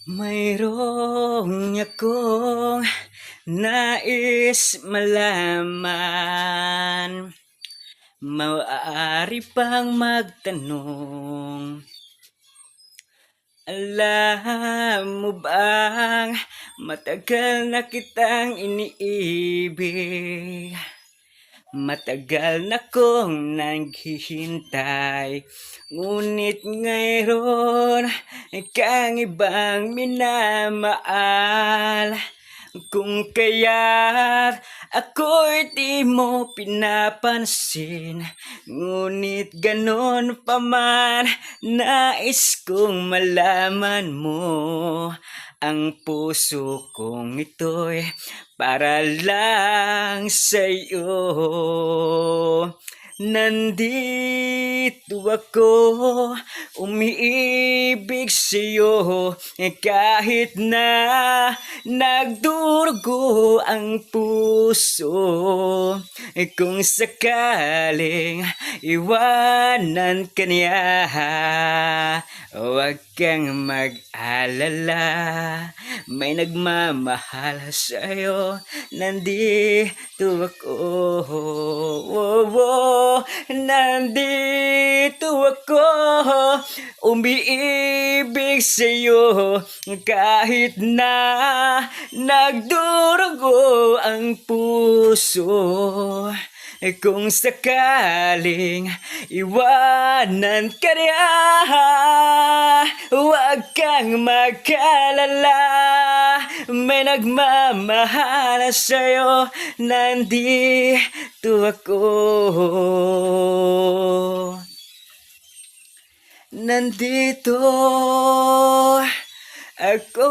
Mayroong akong nais malaman. Maaari pang magtanong, alam mo bang matagal na kitang iniibig? Matagal na kong naghihintay, ngunit ngayon kang ibang minamahal. Kung kaya't ako'y di mo pinapansin, ngunit ganon pa man, nais kong malaman mo. Ang puso kong ito'y para lang sa'yo. Nandito ako, umiibig sa'yo, kahit na nagdurugo ang puso. Kung sakaling iwanan ka niya, huwag kang mag-alala, may nagmamahal sa'yo, nandito ako. Nandito ako, umiibig sa'yo, kahit na nagdurugo ang puso. Kung sakaling iwanan ka niya, huwag kang mag-alala, may nagmamahal sa'yo, nandito ako. Nandito ako.